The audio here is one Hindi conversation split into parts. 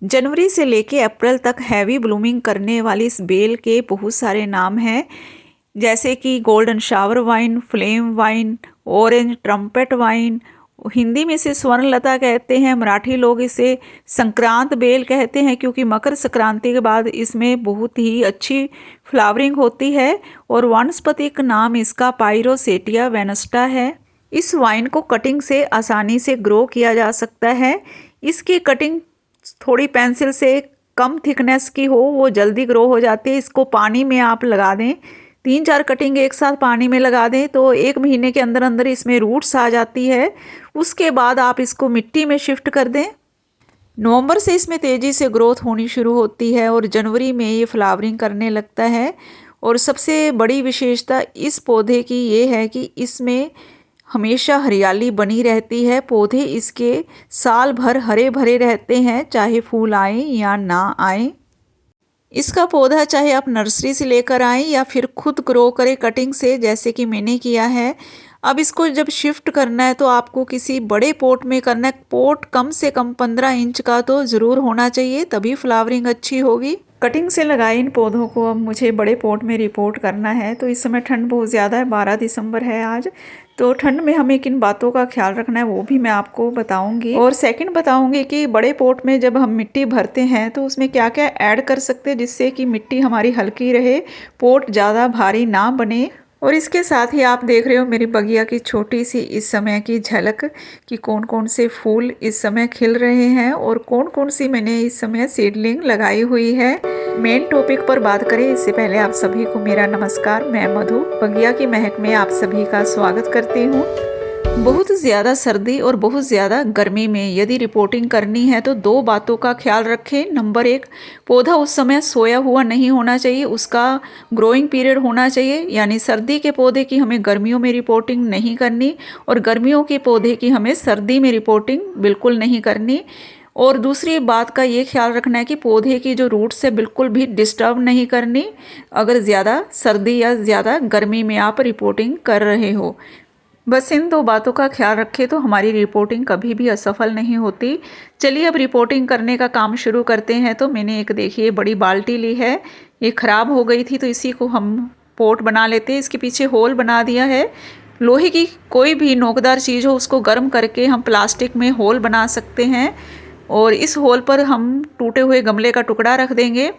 जनवरी से लेके अप्रैल तक हैवी ब्लूमिंग करने वाली इस बेल के बहुत सारे नाम हैं, जैसे कि golden shower wine, flame wine, orange trumpet wine. Hindi में इसे स्वर्णलता कहते हैं, मराठी लोग इसे संक्रांत बेल कहते हैं क्योंकि मकर संक्रांति के बाद इसमें बहुत ही अच्छी फ्लावरिंग होती है। और वानस्पतिक नाम इसका पायरोसेटिया वेनस्टा है। इस वाइन को कटिंग से आसानी से ग्रो किया जा सकता है। इसकी कटिंग थोड़ी पेंसिल से कम थिकनेस की हो, वो जल्दी ग्रो हो जाती है। इसको पानी में आप लगा दें, 3-4 कटिंग एक साथ पानी में लगा दें तो 1 महीने के अंदर अंदर इसमें रूट्स आ जाती है। उसके बाद आप इसको मिट्टी में शिफ्ट कर दें। नवंबर से इसमें तेज़ी से ग्रोथ होनी शुरू होती है और जनवरी में ये फ्लावरिंग करने लगता है। और सबसे बड़ी विशेषता इस पौधे की ये है कि इसमें हमेशा हरियाली बनी रहती है। पौधे इसके साल भर हरे भरे रहते हैं, चाहे फूल आए या ना आए। इसका पौधा चाहे आप नर्सरी से लेकर आएँ या फिर खुद ग्रो करें कटिंग से, जैसे कि मैंने किया है। अब इसको जब शिफ्ट करना है तो आपको किसी बड़े पॉट में करना है। पॉट कम से कम 15 इंच का तो ज़रूर होना चाहिए, तभी फ्लावरिंग अच्छी होगी। कटिंग से लगाए इन पौधों को अब मुझे बड़े पॉट में रिपोर्ट करना है। तो इस समय ठंड बहुत ज़्यादा है, 12 दिसंबर है आज। तो ठंड में हमें किन बातों का ख्याल रखना है वो भी मैं आपको बताऊंगी। और सेकंड बताऊंगी कि बड़े पॉट में जब हम मिट्टी भरते हैं तो उसमें क्या क्या ऐड कर सकते हैं जिससे कि मिट्टी हमारी हल्की रहे, पॉट ज़्यादा भारी ना बने। और इसके साथ ही आप देख रहे हो मेरी बगिया की छोटी सी इस समय की झलक कि कौन कौन से फूल इस समय खिल रहे हैं और कौन कौन सी मैंने इस समय सीडलिंग लगाई हुई है। मेन टॉपिक पर बात करें इससे पहले आप सभी को मेरा नमस्कार। मैं मधु बगिया की महक में आप सभी का स्वागत करती हूँ। बहुत ज़्यादा सर्दी और बहुत ज़्यादा गर्मी में यदि रिपोर्टिंग करनी है तो 2 बातों का ख्याल रखें। नंबर 1, पौधा उस समय सोया हुआ नहीं होना चाहिए, उसका ग्रोइंग पीरियड होना चाहिए। यानी सर्दी के पौधे की हमें गर्मियों में रिपोर्टिंग नहीं करनी और गर्मियों के पौधे की हमें सर्दी में रिपोर्टिंग बिल्कुल नहीं करनी। और दूसरी बात का ये ख्याल रखना है कि पौधे की जो रूट्स है बिल्कुल भी डिस्टर्ब नहीं करनी अगर ज़्यादा सर्दी या ज़्यादा गर्मी में आप रिपोर्टिंग कर रहे हो। बस इन 2 बातों का ख्याल रखें तो हमारी रिपोर्टिंग कभी भी असफल नहीं होती। चलिए अब रिपोर्टिंग करने का काम शुरू करते हैं। तो मैंने एक देखिए बड़ी बाल्टी ली है, ये ख़राब हो गई थी तो इसी को हम पोट बना लेते हैं। इसके पीछे होल बना दिया है। लोहे की कोई भी नोकदार चीज़ हो उसको गर्म करके हम प्लास्टिक में होल बना सकते हैं और इस होल पर हम टूटे हुए गमले का टुकड़ा रख देंगे।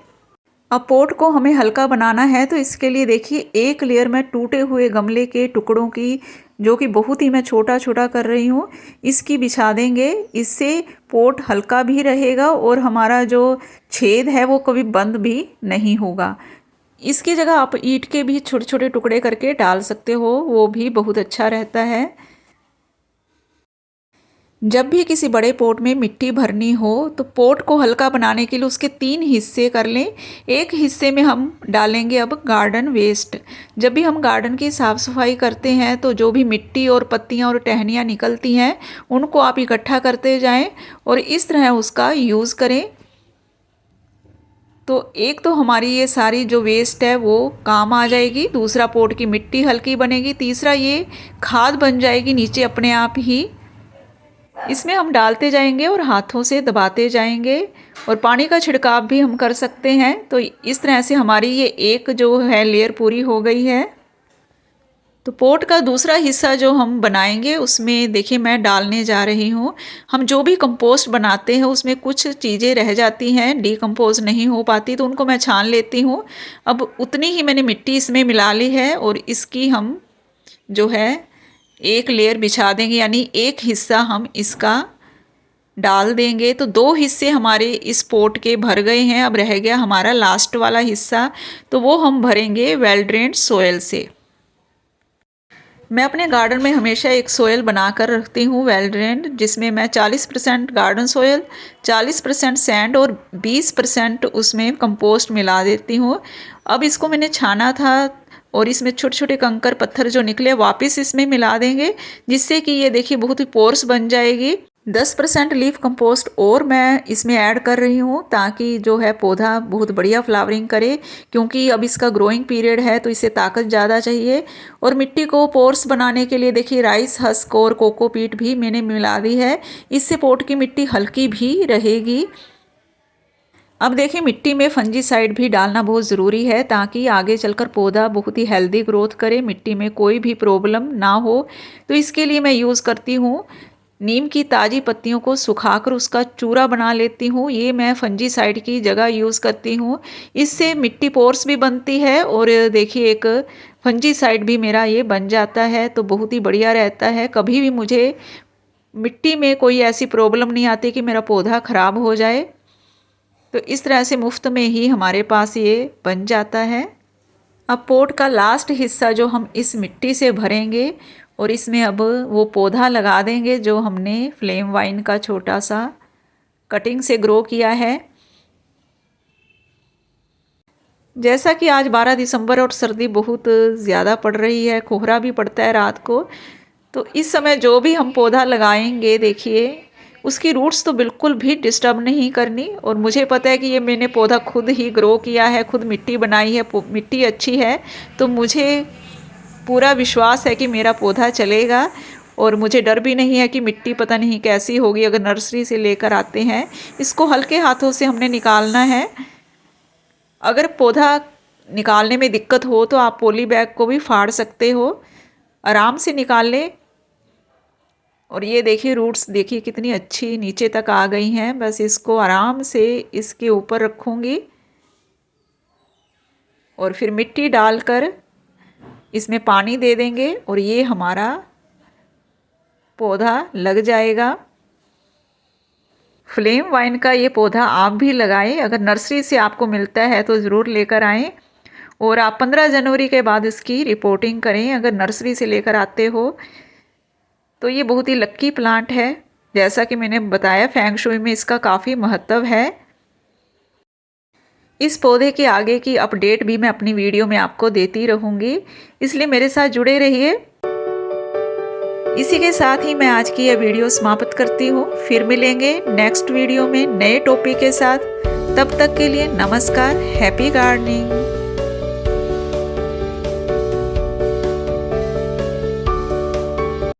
अब पोट को हमें हल्का बनाना है तो इसके लिए देखिए एक लेयर में टूटे हुए गमले के टुकड़ों की, जो कि बहुत ही मैं छोटा छोटा कर रही हूँ, इसकी बिछा देंगे। इससे पोट हल्का भी रहेगा और हमारा जो छेद है वो कभी बंद भी नहीं होगा। इसकी जगह आप ईंट के भी छोटे छोटे टुकड़े करके डाल सकते हो, वो भी बहुत अच्छा रहता है। जब भी किसी बड़े पोट में मिट्टी भरनी हो तो पोट को हल्का बनाने के लिए उसके 3 हिस्से कर लें। एक हिस्से में हम डालेंगे अब गार्डन वेस्ट। जब भी हम गार्डन की साफ़ सफाई करते हैं तो जो भी मिट्टी और पत्तियां और टहनियाँ निकलती हैं उनको आप इकट्ठा करते जाएं और इस तरह उसका यूज़ करें। तो एक तो हमारी ये सारी जो वेस्ट है वो काम आ जाएगी, दूसरा पोट की मिट्टी हल्की बनेगी, तीसरा ये खाद बन जाएगी नीचे अपने आप ही। इसमें हम डालते जाएंगे और हाथों से दबाते जाएंगे और पानी का छिड़काव भी हम कर सकते हैं। तो इस तरह से हमारी ये एक जो है लेयर पूरी हो गई है। तो पोट का दूसरा हिस्सा जो हम बनाएंगे उसमें देखिए मैं डालने जा रही हूँ। हम जो भी कंपोस्ट बनाते हैं उसमें कुछ चीज़ें रह जाती हैं, डीकम्पोज नहीं हो पाती, तो उनको मैं छान लेती हूँ। अब उतनी ही मैंने मिट्टी इसमें मिला ली है और इसकी हम जो है एक लेयर बिछा देंगे, यानी एक हिस्सा हम इसका डाल देंगे। तो 2 हिस्से हमारे इस पोट के भर गए हैं। अब रह गया हमारा लास्ट वाला हिस्सा, तो वो हम भरेंगे वेल ड्रेन्ड सोयल से। मैं अपने गार्डन में हमेशा एक सोयल बनाकर रखती हूँ वेल ड्रेन्ड, जिसमें मैं 40% गार्डन सोयल, 40% सैंड और 20% उसमें कंपोस्ट मिला देती हूँ। अब इसको मैंने छाना था और इसमें छोटे छोटे कंकर पत्थर जो निकले वापस इसमें मिला देंगे, जिससे कि ये देखिए बहुत ही पोर्स बन जाएगी। 10% लीफ कंपोस्ट और मैं इसमें ऐड कर रही हूँ ताकि जो है पौधा बहुत बढ़िया फ्लावरिंग करे, क्योंकि अब इसका ग्रोइंग पीरियड है तो इसे ताकत ज़्यादा चाहिए। और मिट्टी को पोर्स बनाने के लिए देखिए राइस हस्क और कोकोपीट भी मैंने मिला दी है, इससे पोट की मिट्टी हल्की भी रहेगी। अब देखिए मिट्टी में फंजीसाइड भी डालना बहुत ज़रूरी है ताकि आगे चलकर पौधा बहुत ही हेल्दी ग्रोथ करे, मिट्टी में कोई भी प्रॉब्लम ना हो। तो इसके लिए मैं यूज़ करती हूँ नीम की ताज़ी पत्तियों को सुखाकर उसका चूरा बना लेती हूँ। ये मैं फंजीसाइड की जगह यूज़ करती हूँ। इससे मिट्टी पोर्स भी बनती है और देखिए एक फंजीसाइड भी मेरा ये बन जाता है, तो बहुत ही बढ़िया रहता है। कभी भी मुझे मिट्टी में कोई ऐसी प्रॉब्लम नहीं आती कि मेरा पौधा ख़राब हो जाए। तो इस तरह से मुफ्त में ही हमारे पास ये बन जाता है। अब पॉट का लास्ट हिस्सा जो हम इस मिट्टी से भरेंगे और इसमें अब वो पौधा लगा देंगे जो हमने फ्लेम वाइन का छोटा सा कटिंग से ग्रो किया है। जैसा कि आज 12 दिसंबर और सर्दी बहुत ज़्यादा पड़ रही है, कोहरा भी पड़ता है रात को, तो इस समय जो भी हम पौधा लगाएंगे देखिए उसकी रूट्स तो बिल्कुल भी डिस्टर्ब नहीं करनी। और मुझे पता है कि ये मैंने पौधा खुद ही ग्रो किया है, खुद मिट्टी बनाई है, मिट्टी अच्छी है, तो मुझे पूरा विश्वास है कि मेरा पौधा चलेगा। और मुझे डर भी नहीं है कि मिट्टी पता नहीं कैसी होगी अगर नर्सरी से लेकर आते हैं। इसको हल्के हाथों से हमने निकालना है। अगर पौधा निकालने में दिक्कत हो तो आप पॉली बैग को भी फाड़ सकते हो, आराम से निकाल लें। और ये देखिए रूट्स देखिए कितनी अच्छी नीचे तक आ गई हैं। बस इसको आराम से इसके ऊपर रखूँगी और फिर मिट्टी डालकर इसमें पानी दे देंगे और ये हमारा पौधा लग जाएगा। फ्लेम वाइन का ये पौधा आप भी लगाएं, अगर नर्सरी से आपको मिलता है तो ज़रूर लेकर आएं। और आप 15 जनवरी के बाद इसकी रिपोर्टिंग करें अगर नर्सरी से लेकर आते हो। तो ये बहुत ही लक्की प्लांट है, जैसा कि मैंने बताया फेंग शुई में इसका काफ़ी महत्व है। इस पौधे के आगे की अपडेट भी मैं अपनी वीडियो में आपको देती रहूँगी, इसलिए मेरे साथ जुड़े रहिए। इसी के साथ ही मैं आज की यह वीडियो समाप्त करती हूँ। फिर मिलेंगे नेक्स्ट वीडियो में नए टॉपिक के साथ। तब तक के लिए नमस्कार, हैप्पी गार्डनिंग।